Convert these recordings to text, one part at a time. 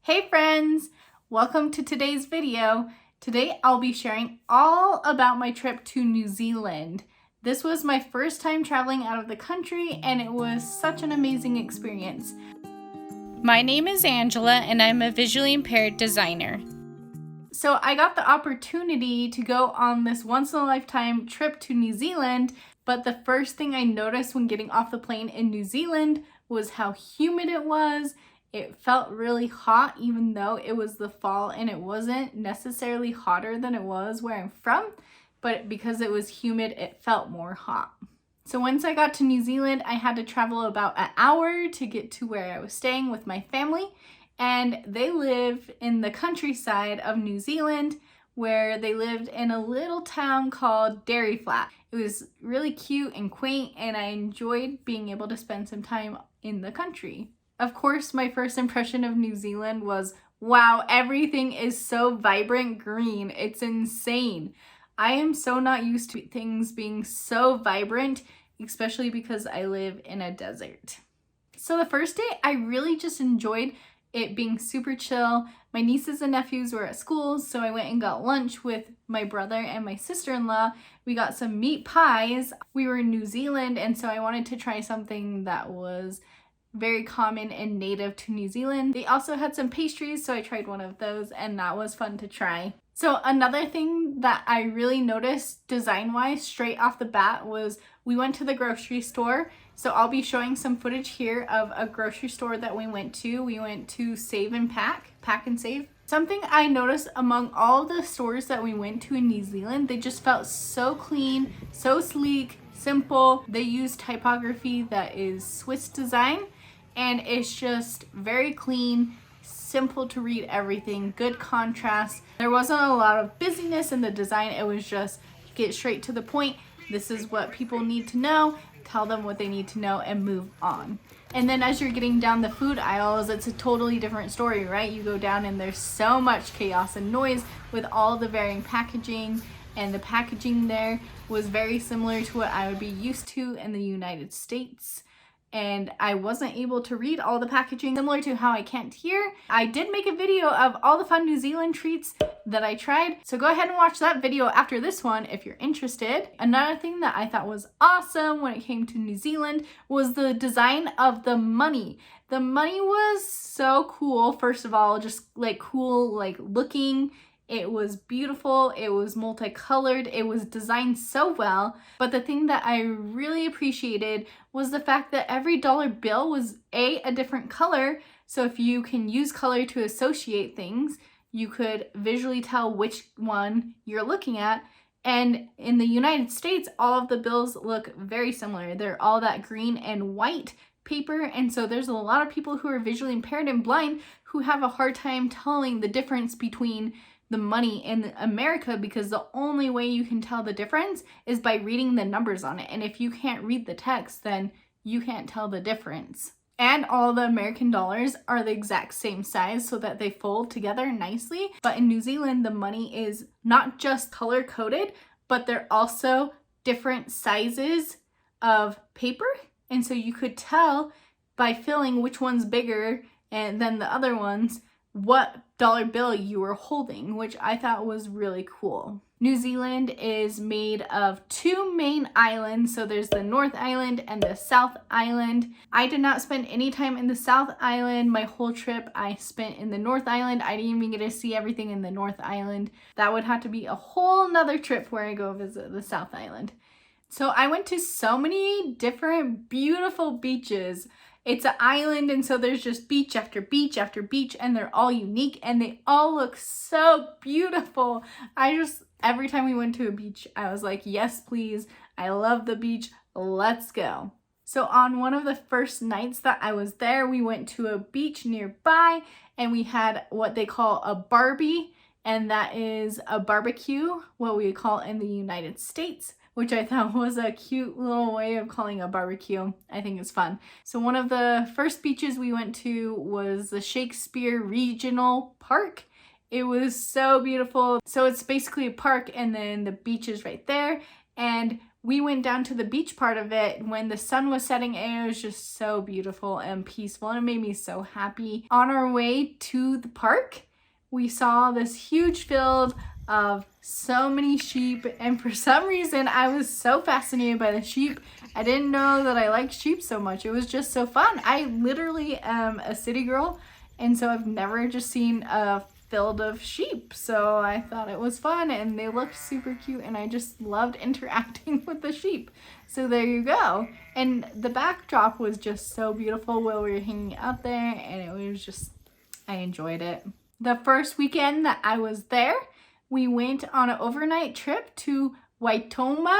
Hey friends! Welcome to today's video. Today I'll be sharing all about my trip to New Zealand. This was my first time traveling out of the country and it was such an amazing experience. My name is Angela and I'm a visually impaired designer. So I got the opportunity to go on this once-in-a-lifetime trip to New Zealand, but the first thing I noticed when getting off the plane in New Zealand was how humid it was. It felt really hot even though it was the fall and it wasn't necessarily hotter than it was where I'm from, but because it was humid, it felt more hot. So once I got to New Zealand, I had to travel about an hour to get to where I was staying with my family, and they live in the countryside of New Zealand where they lived in a little town called Dairy Flat. It was really cute and quaint and I enjoyed being able to spend some time in the country. Of course, my first impression of New Zealand was, wow, everything is so vibrant green. It's insane. I am so not used to things being so vibrant, especially because I live in a desert. So the first day, I really just enjoyed it being super chill. My nieces and nephews were at school, so I went and got lunch with my brother and my sister-in-law. We got some meat pies. We were in New Zealand, and so I wanted to try something that was very common and native to New Zealand. They also had some pastries, so I tried one of those and that was fun to try. So another thing that I really noticed design-wise straight off the bat was we went to the grocery store. So I'll be showing some footage here of a grocery store that we went to. We went to Save and Pack and Save. Something I noticed among all the stores that we went to in New Zealand, they just felt so clean, so sleek, simple. They use typography that is Swiss design, and it's just very clean, simple to read everything, good contrast. There wasn't a lot of busyness in the design. It was just get straight to the point. This is what people need to know, tell them what they need to know, and move on. And then as you're getting down the food aisles, it's a totally different story, right? You go down and there's so much chaos and noise with all the varying packaging, and the packaging there was very similar to what I would be used to in the United States. And I wasn't able to read all the packaging, similar to how I can't hear. I did make a video of all the fun New Zealand treats that I tried, so go ahead and watch that video after this one if you're interested. Another thing that I thought was awesome when it came to New Zealand was the design of the money. The money was so cool. First of all, just like cool, like looking. It was beautiful, it was multicolored, it was designed so well. But the thing that I really appreciated was the fact that every dollar bill was a different color. So if you can use color to associate things, you could visually tell which one you're looking at. And in the United States, all of the bills look very similar. They're all that green and white paper, and so there's a lot of people who are visually impaired and blind who have a hard time telling the difference between the money in America, because the only way you can tell the difference is by reading the numbers on it. And if you can't read the text, then you can't tell the difference. And all the American dollars are the exact same size so that they fold together nicely. But in New Zealand, the money is not just color coded, but they're also different sizes of paper. And so you could tell by feeling which one's bigger and then the other ones, what dollar bill you were holding, which I thought was really cool. New Zealand is made of two main islands, so there's the North Island and the South Island. I did not spend any time in the South Island. My whole trip I spent in the North Island. I didn't even get to see everything in the North Island. That would have to be a whole nother trip where I go visit the South Island. So I went to so many different beautiful beaches. It's an island, and so there's just beach after beach after beach, and they're all unique and they all look so beautiful. Every time we went to a beach, I was like, yes, please. I love the beach. Let's go. So on one of the first nights that I was there, we went to a beach nearby and we had what they call a barbie, and that is a barbecue, what we call in the United States, which I thought was a cute little way of calling a barbecue. I think it's fun. So one of the first beaches we went to was the Shakespeare Regional Park. It was so beautiful. So it's basically a park and then the beach is right there. And we went down to the beach part of it when the sun was setting, and it was just so beautiful and peaceful, and it made me so happy. On our way to the park, we saw this huge field of so many sheep, and for some reason I was so fascinated by the sheep. I didn't know that I liked sheep so much. It was just so fun. I literally am a city girl, and so I've never just seen a field of sheep, so I thought it was fun, and they looked super cute, and I just loved interacting with the sheep. So there you go. And the backdrop was just so beautiful while we were hanging out there, and it was just, I enjoyed it. The first weekend that I was there, we went on an overnight trip to Waitoma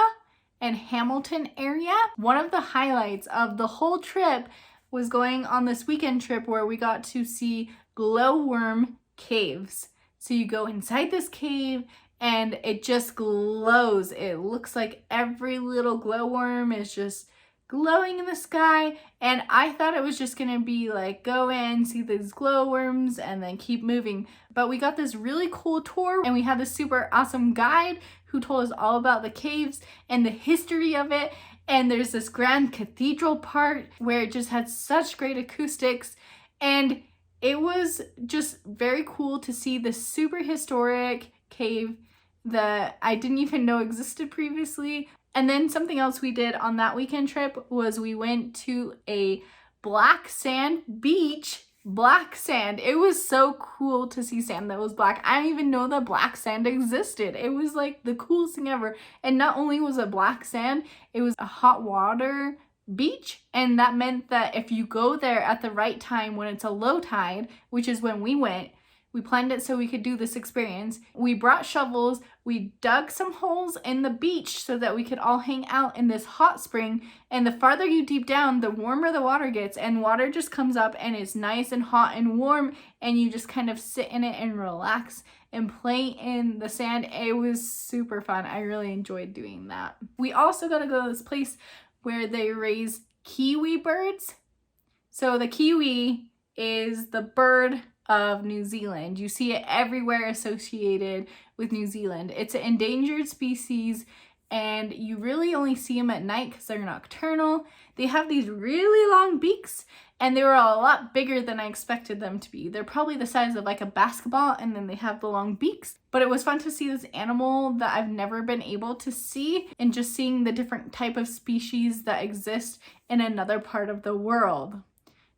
and Hamilton area. One of the highlights of the whole trip was going on this weekend trip where we got to see glowworm caves. So you go inside this cave and it just glows. It looks like every little glowworm is just glowing in the sky, and I thought it was just gonna be like go in, see these glowworms, and then keep moving. But we got this really cool tour, and we had this super awesome guide who told us all about the caves and the history of it. And there's this grand cathedral part where it just had such great acoustics, and it was just very cool to see this super historic cave that I didn't even know existed previously. And then something else we did on that weekend trip was we went to a black sand beach. Black sand. It was so cool to see sand that was black. I didn't even know that black sand existed. It was like the coolest thing ever. And not only was it black sand, it was a hot water beach, and that meant that if you go there at the right time when it's a low tide, which is when we went, we planned it so we could do this experience. We brought shovels, we dug some holes in the beach so that we could all hang out in this hot spring, and the farther you deep down, the warmer the water gets, and water just comes up and it's nice and hot and warm, and you just kind of sit in it and relax and play in the sand. It was super fun. I really enjoyed doing that. We also got to go to this place where they raise kiwi birds. So the kiwi is the bird of New Zealand. You see it everywhere associated with New Zealand. It's an endangered species, and you really only see them at night because they're nocturnal. They have these really long beaks, and they were a lot bigger than I expected them to be. They're probably the size of like a basketball, and then they have the long beaks. But it was fun to see this animal that I've never been able to see, and just seeing the different type of species that exist in another part of the world.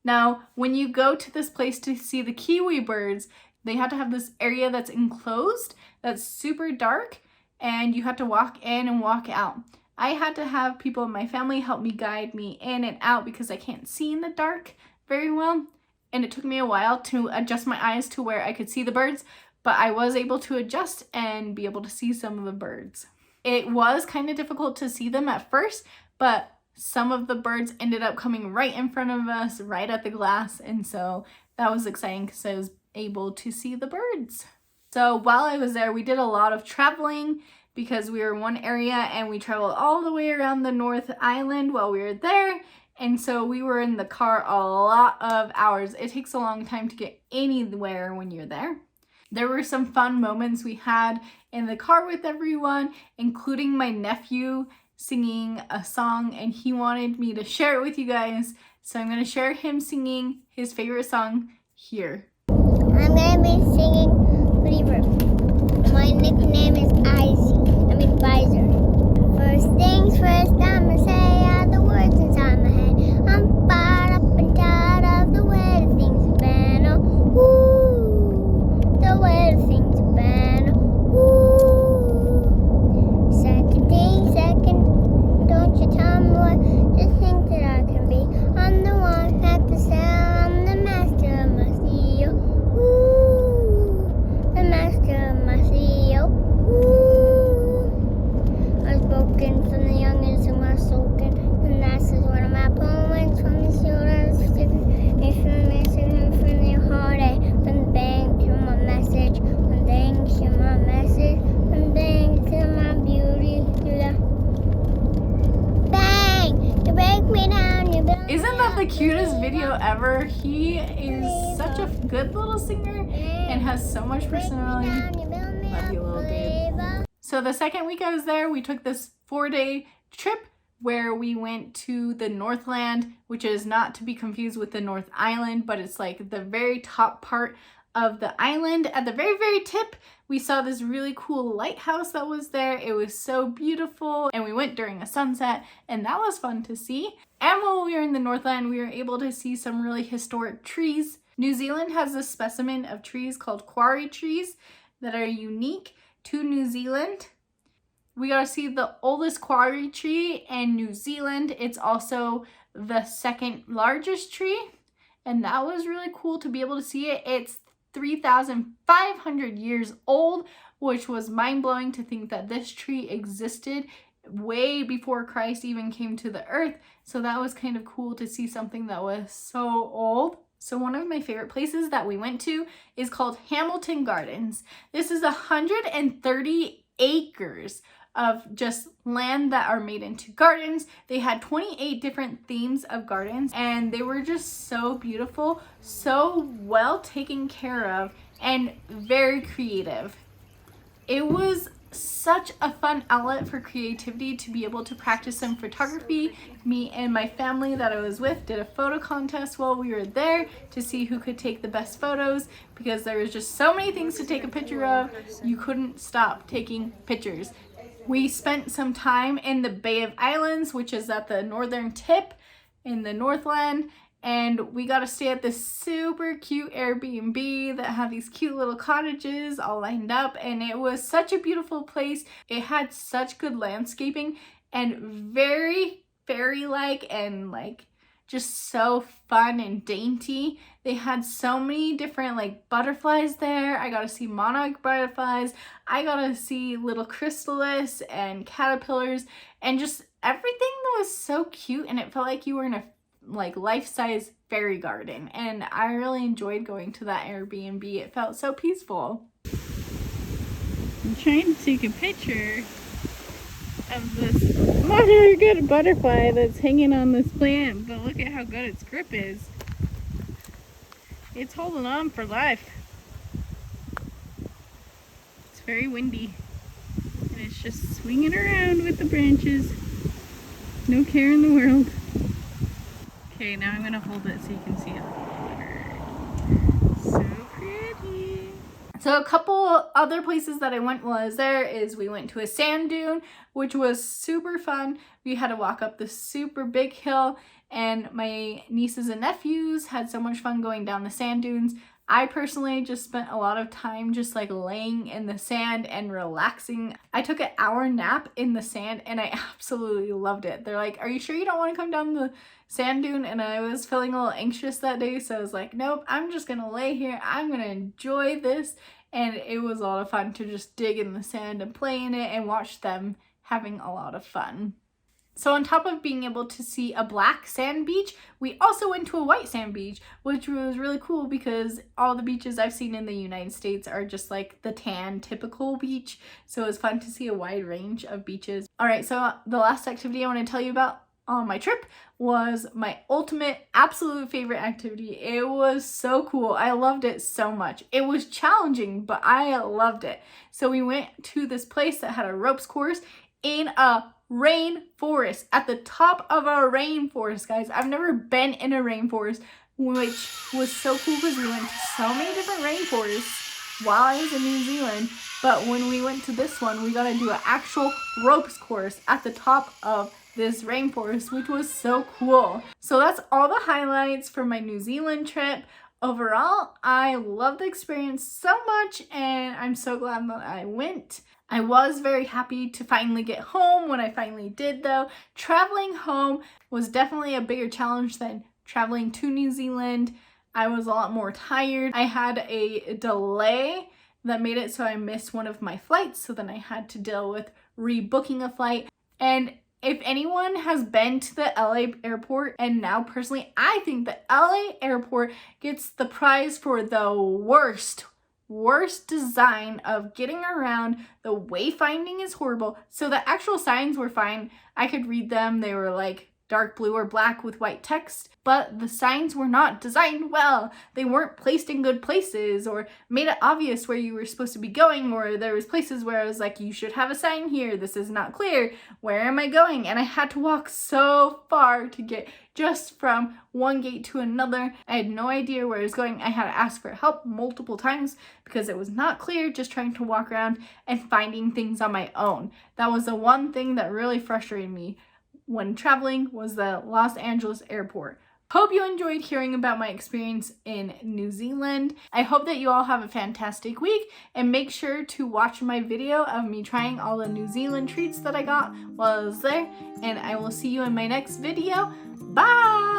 Now, when you go to this place to see the kiwi birds, they have to have this area that's enclosed, that's super dark, and you have to walk in and walk out. I had to have people in my family help me guide me in and out because I can't see in the dark very well. And it took me a while to adjust my eyes to where I could see the birds, but I was able to adjust and be able to see some of the birds. It was kind of difficult to see them at first, but some of the birds ended up coming right in front of us, right at the glass, and so that was exciting because I was able to see the birds. So while I was there, we did a lot of traveling because we were in one area and we traveled all the way around the North Island while we were there, and so we were in the car a lot of hours. It takes a long time to get anywhere when you're there. There were some fun moments we had in the car with everyone, including my nephew singing a song, and he wanted me to share it with you guys, so I'm going to share him singing his favorite song here. I'm going to be singing Believer. My nickname is Visor. First things first, I'm going to say all the words inside my head. I'm fired up and tired of the way the things have been. Oh, ooh, the way the things have been. Ooh, second thing, don't you tell me what you think that I can be. I'm the one at the cell, I'm the master of my CEO. Ooh, the master of my CEO. Ooh, I was broken from the youngest of my soaking, and that's is one of my poems from the shoulders. It's from me, singing from the heartache, from the bang to my message, from bang to my message, from bang to my beauty, to the you break me down, you build. Isn't that the cutest video ever? He is such a good little singer and has so much personality. Love you, little babe. So the second week I was there, we took this 4-day trip where we went to the Northland, which is not to be confused with the North Island, but it's like the very top part of the island. At the very, very tip, we saw this really cool lighthouse that was there. It was so beautiful, and we went during a sunset, and that was fun to see. And while we were in the Northland, we were able to see some really historic trees. New Zealand has a specimen of trees called quarry trees that are unique to New Zealand. We got to see the oldest quarry tree in New Zealand. It's also the second largest tree, and that was really cool to be able to see it. It's 3,500 years old, which was mind-blowing to think that this tree existed way before Christ even came to the earth. So that was kind of cool to see something that was so old. So one of my favorite places that we went to is called Hamilton Gardens. This is 130 acres of just land that are made into gardens. They had 28 different themes of gardens, and they were just so beautiful, so well taken care of, and very creative. It was such a fun outlet for creativity to be able to practice some photography. Me and my family that I was with did a photo contest while we were there to see who could take the best photos, because there was just so many things to take a picture of. You couldn't stop taking pictures. We spent some time in the Bay of Islands, which is at the northern tip in the Northland, and we got to stay at this super cute Airbnb that had these cute little cottages all lined up, and it was such a beautiful place. It had such good landscaping and very fairy-like and like just so fun and dainty. They had so many different like butterflies there. I got to see monarch butterflies. I got to see little chrysalis and caterpillars, and just everything that was so cute, and it felt like you were in a like life-size fairy garden, and I really enjoyed going to that Airbnb. It felt so peaceful. I'm trying to take a picture of this good butterfly that's hanging on this plant, but look at how good its grip is. It's holding on for life. It's very windy, and it's just swinging around with the branches. No care in the world. Okay, now I'm gonna hold it so you can see it a little better. So pretty. So a couple other places that I went while I was there is we went to a sand dune, which was super fun. We had to walk up this super big hill, and my nieces and nephews had so much fun going down the sand dunes. I personally just spent a lot of time just like laying in the sand and relaxing. I took an hour nap in the sand, and I absolutely loved it. They're like, "Are you sure you don't want to come down the sand dune?" And I was feeling a little anxious that day, so I was like, nope, I'm just gonna lay here. I'm gonna enjoy this. And it was a lot of fun to just dig in the sand and play in it and watch them having a lot of fun. So on top of being able to see a black sand beach, we also went to a white sand beach, which was really cool because all the beaches I've seen in the United States are just like the tan typical beach. So it was fun to see a wide range of beaches. All right, so the last activity I want to tell you about on my trip was my ultimate absolute favorite activity. It was so cool. I loved it so much. It was challenging, but I loved it. So we went to this place that had a ropes course in a rainforest, at the top of a rainforest, guys. I've never been in a rainforest, which was so cool because we went to so many different rainforests while I was in New Zealand. But when we went to this one, we got to do an actual ropes course at the top of this rainforest, which was so cool. So that's all the highlights for my New Zealand trip. Overall, I love the experience so much, and I'm so glad that I went. I was very happy to finally get home when I finally did, though. Traveling home was definitely a bigger challenge than traveling to New Zealand. I was a lot more tired. I had a delay that made it so I missed one of my flights, so then I had to deal with rebooking a flight. And if anyone has been to the LA airport, and now personally, I think the LA airport gets the prize for the worst design of getting around. The wayfinding is horrible. So the actual signs were fine. I could read them. They were like dark blue or black with white text, but the signs were not designed well. They weren't placed in good places or made it obvious where you were supposed to be going, or there was places where I was like, you should have a sign here, this is not clear, where am I going? And I had to walk so far to get just from one gate to another. I had no idea where I was going. I had to ask for help multiple times because it was not clear, just trying to walk around and finding things on my own. That was the one thing that really frustrated me when traveling, was the Los Angeles airport. Hope you enjoyed hearing about my experience in New Zealand. I hope that you all have a fantastic week, and make sure to watch my video of me trying all the New Zealand treats that I got while I was there, and I will see you in my next video. Bye!